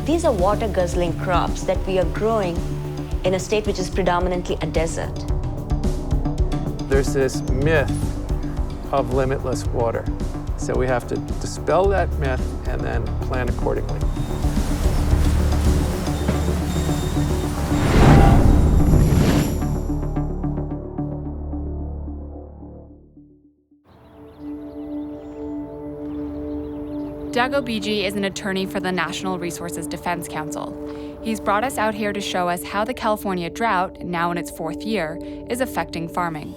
These are water-guzzling crops that we are growing in a state which is predominantly a desert. There's this myth of limitless water. So we have to dispel that myth and then plan accordingly. Doug Obiji is an attorney for the National Resources Defense Council. He's brought us out here to show us how the California drought, now in its 4th year, is affecting farming.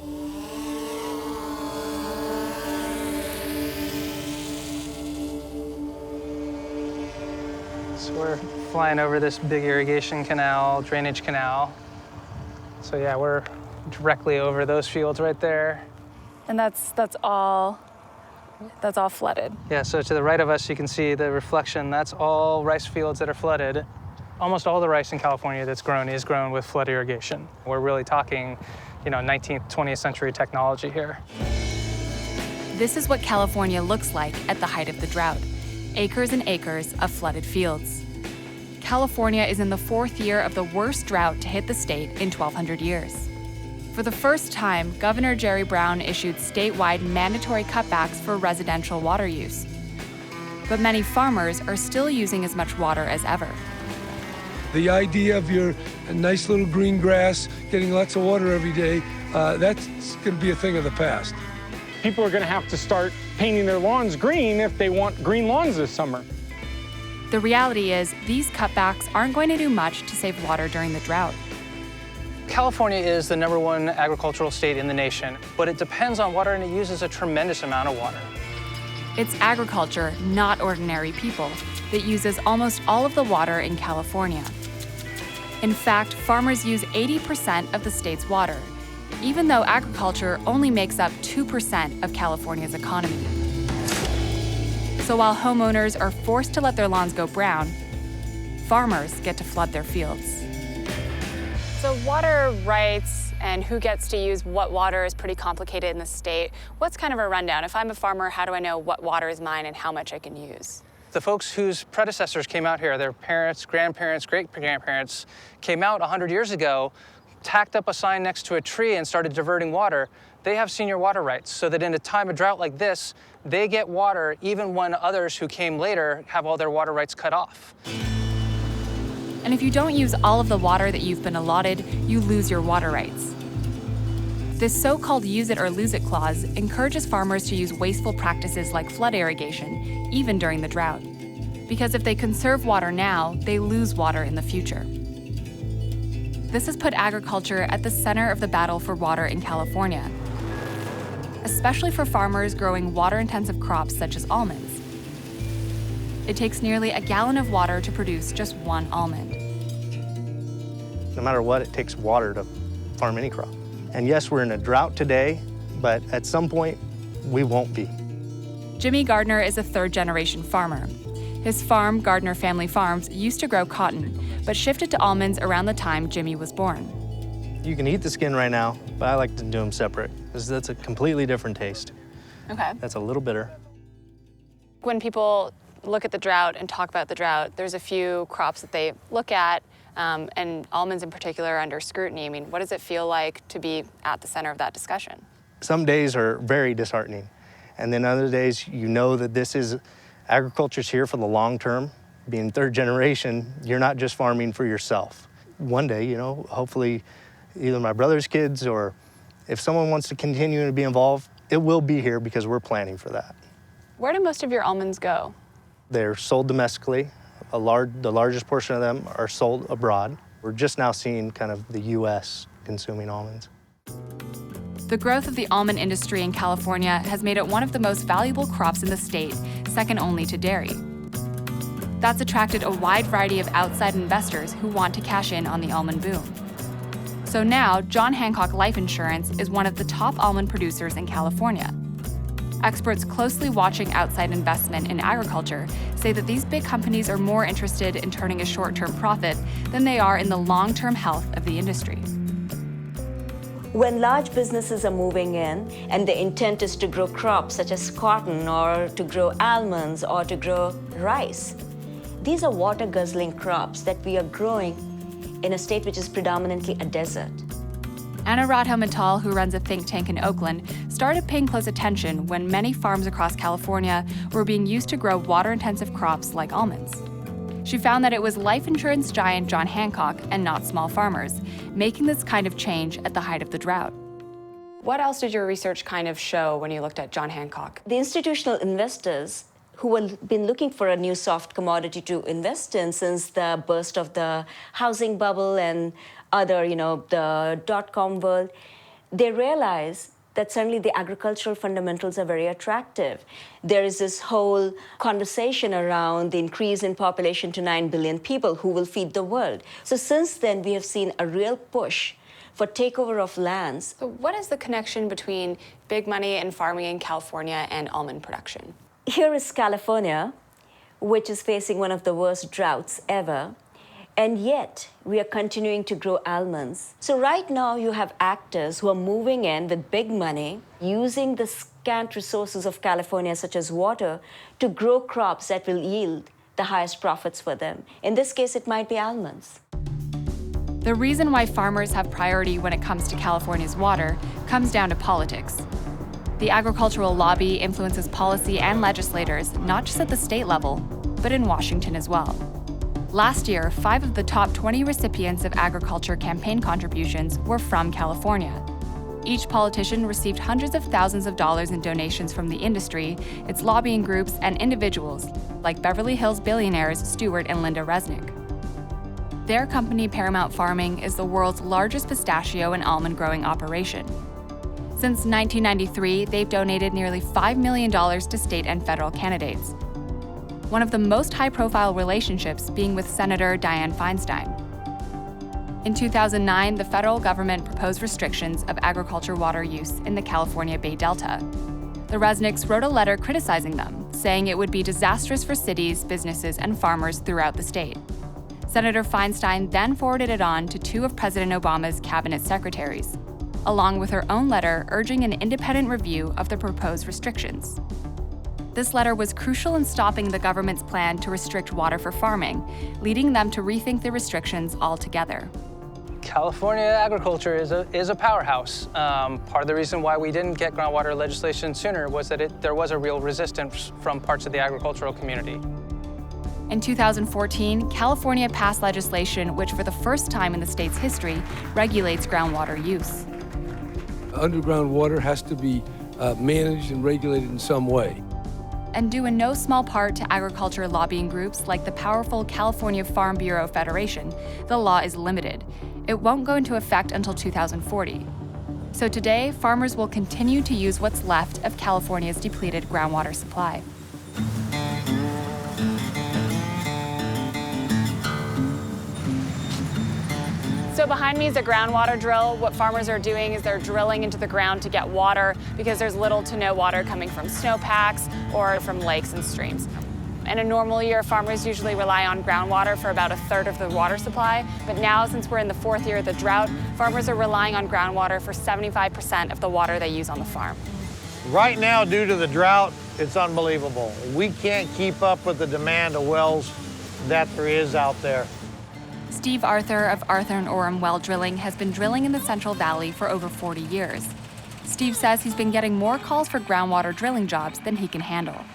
So we're flying over this big irrigation canal, drainage canal. So yeah, we're directly over those fields right there. And that's all flooded. Yeah, so to the right of us, you can see the reflection. That's all rice fields that are flooded. Almost all the rice in California that's grown is grown with flood irrigation. We're really talking, 19th, 20th century technology here. This is what California looks like at the height of the drought. Acres and acres of flooded fields. California is in the 4th year of the worst drought to hit the state in 1,200 years. For the first time, Governor Jerry Brown issued statewide mandatory cutbacks for residential water use. But many farmers are still using as much water as ever. The idea of your nice little green grass getting lots of water every day, that's going to be a thing of the past. People are going to have to start painting their lawns green if they want green lawns this summer. The reality is, these cutbacks aren't going to do much to save water during the drought. California is the #1 agricultural state in the nation, but it depends on water and it uses a tremendous amount of water. It's agriculture, not ordinary people, that uses almost all of the water in California. In fact, farmers use 80% of the state's water, even though agriculture only makes up 2% of California's economy. So while homeowners are forced to let their lawns go brown, farmers get to flood their fields. So water rights and who gets to use what water is pretty complicated in the state. What's kind of a rundown? If I'm a farmer, how do I know what water is mine and how much I can use? The folks whose predecessors came out here, their parents, grandparents, great-grandparents, came out 100 years ago, tacked up a sign next to a tree and started diverting water. They have senior water rights so that in a time of drought like this, they get water even when others who came later have all their water rights cut off. And if you don't use all of the water that you've been allotted, you lose your water rights. This so-called use it or lose it clause encourages farmers to use wasteful practices like flood irrigation, even during the drought. Because if they conserve water now, they lose water in the future. This has put agriculture at the center of the battle for water in California, especially for farmers growing water-intensive crops such as almonds. It takes nearly a gallon of water to produce just 1 almond. No matter what, it takes water to farm any crop. And yes, we're in a drought today, but at some point, we won't be. Jimmy Gardiner is a 3rd-generation farmer. His farm, Gardiner Family Farms, used to grow cotton, but shifted to almonds around the time Jimmy was born. You can eat the skin right now, but I like to do them separate, because that's a completely different taste. Okay. That's a little bitter. When people look at the drought and talk about the drought, there's a few crops that they look at, and almonds in particular are under scrutiny. I mean, what does it feel like to be at the center of that discussion? Some days are very disheartening, and then other days you know that this is, agriculture's here for the long term. Being 3rd generation, you're not just farming for yourself. One day, hopefully either my brother's kids or if someone wants to continue to be involved, it will be here because we're planning for that. Where do most of your almonds go? They're sold domestically. The largest portion of them are sold abroad. We're just now seeing kind of the U.S. consuming almonds. The growth of the almond industry in California has made it one of the most valuable crops in the state, second only to dairy. That's attracted a wide variety of outside investors who want to cash in on the almond boom. So now, John Hancock Life Insurance is one of the top almond producers in California. Experts closely watching outside investment in agriculture say that these big companies are more interested in turning a short-term profit than they are in the long-term health of the industry. When large businesses are moving in and the intent is to grow crops such as cotton or to grow almonds or to grow rice, These are water-guzzling crops that we are growing in a state which is predominantly a desert. Anuradha Mittal, who runs a think tank in Oakland, started paying close attention when many farms across California were being used to grow water-intensive crops like almonds. She found that it was life insurance giant John Hancock and not small farmers, making this kind of change at the height of the drought. What else did your research kind of show when you looked at John Hancock? The institutional investors who have been looking for a new soft commodity to invest in since the burst of the housing bubble and other, the dot-com world, they realize that suddenly the agricultural fundamentals are very attractive. There is this whole conversation around the increase in population to 9 billion people who will feed the world. So since then, we have seen a real push for takeover of lands. So what is the connection between big money and farming in California and almond production? Here is California, which is facing one of the worst droughts ever, and yet we are continuing to grow almonds. So right now you have actors who are moving in with big money, using the scant resources of California, such as water, to grow crops that will yield the highest profits for them. In this case, it might be almonds. The reason why farmers have priority when it comes to California's water comes down to politics. The agricultural lobby influences policy and legislators, not just at the state level, but in Washington as well. Last year, 5 of the top 20 recipients of agriculture campaign contributions were from California. Each politician received hundreds of thousands of dollars in donations from the industry, its lobbying groups, and individuals, like Beverly Hills billionaires Stuart and Linda Resnick. Their company, Paramount Farming, is the world's largest pistachio and almond growing operation. Since 1993, they've donated nearly $5 million to state and federal candidates. One of the most high-profile relationships being with Senator Dianne Feinstein. In 2009, the federal government proposed restrictions of agriculture water use in the California Bay Delta. The Resnicks wrote a letter criticizing them, saying it would be disastrous for cities, businesses, and farmers throughout the state. Senator Feinstein then forwarded it on to 2 of President Obama's cabinet secretaries, along with her own letter urging an independent review of the proposed restrictions. This letter was crucial in stopping the government's plan to restrict water for farming, leading them to rethink the restrictions altogether. California agriculture is a powerhouse. Part of the reason why we didn't get groundwater legislation sooner was that there was a real resistance from parts of the agricultural community. In 2014, California passed legislation which, for the first time in the state's history, regulates groundwater use. Underground water has to be managed and regulated in some way. And due in no small part to agriculture lobbying groups like the powerful California Farm Bureau Federation, the law is limited. It won't go into effect until 2040. So today, farmers will continue to use what's left of California's depleted groundwater supply. So behind me is a groundwater drill. What farmers are doing is they're drilling into the ground to get water because there's little to no water coming from snowpacks or from lakes and streams. In a normal year, farmers usually rely on groundwater for about 1/3 of the water supply, but now, since we're in the 4th year of the drought, farmers are relying on groundwater for 75% of the water they use on the farm. Right now, due to the drought, it's unbelievable. We can't keep up with the demand of wells that there is out there. Steve Arthur of Arthur & Orem Well Drilling has been drilling in the Central Valley for over 40 years. Steve says he's been getting more calls for groundwater drilling jobs than he can handle.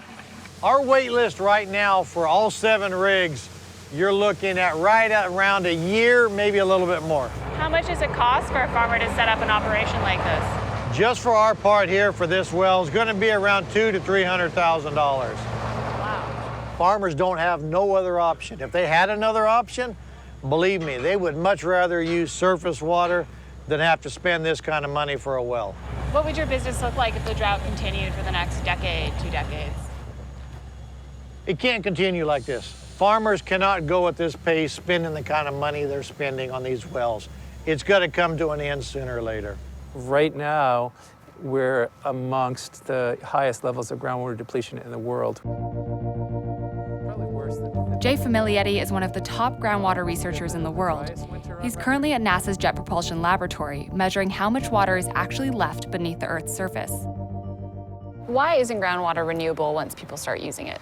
Our wait list right now for all 7 rigs, you're looking at right at around a year, maybe a little bit more. How much does it cost for a farmer to set up an operation like this? Just for our part here for this well is going to be around $200,000 to $300,000. Wow. Farmers don't have no other option. If they had another option, believe me, they would much rather use surface water than have to spend this kind of money for a well. What would your business look like if the drought continued for the next decade, 2 decades? It can't continue like this. Farmers cannot go at this pace spending the kind of money they're spending on these wells. It's got to come to an end sooner or later. Right now, we're amongst the highest levels of groundwater depletion in the world. Probably worse than Jay Familietti is one of the top groundwater researchers in the world. He's currently at NASA's Jet Propulsion Laboratory, measuring how much water is actually left beneath the Earth's surface. Why isn't groundwater renewable once people start using it?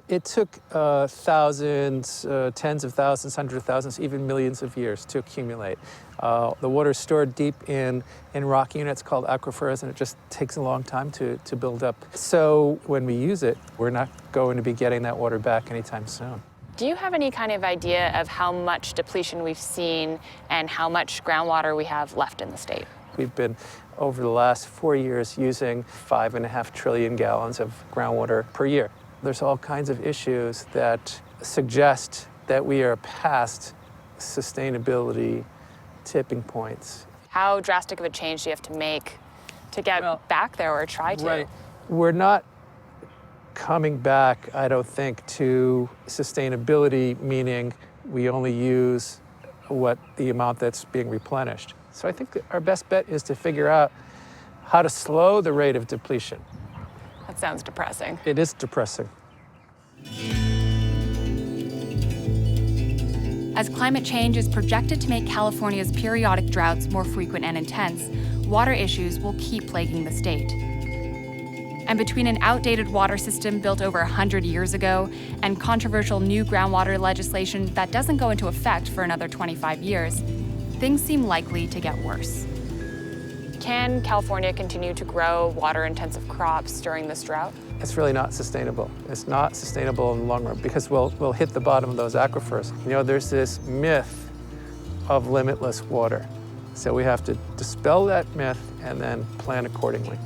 It took thousands, tens of thousands, hundreds of thousands, even millions of years to accumulate. The water is stored deep in rock units called aquifers, and it just takes a long time to build up. So when we use it, we're not going to be getting that water back anytime soon. Do you have any kind of idea of how much depletion we've seen and how much groundwater we have left in the state? We've been, over the last 4 years, using 5.5 trillion gallons of groundwater per year. There's all kinds of issues that suggest that we are past sustainability tipping points. How drastic of a change do you have to make to get back there or try to? Right. We're not coming back, I don't think, to sustainability, meaning we only use the amount that's being replenished. So I think that our best bet is to figure out how to slow the rate of depletion. That sounds depressing. It is depressing. As climate change is projected to make California's periodic droughts more frequent and intense, water issues will keep plaguing the state. And between an outdated water system built over 100 years ago and controversial new groundwater legislation that doesn't go into effect for another 25 years, things seem likely to get worse. Can California continue to grow water-intensive crops during this drought? It's really not sustainable. It's not sustainable in the long run because we'll hit the bottom of those aquifers. You know, there's this myth of limitless water. So we have to dispel that myth and then plan accordingly.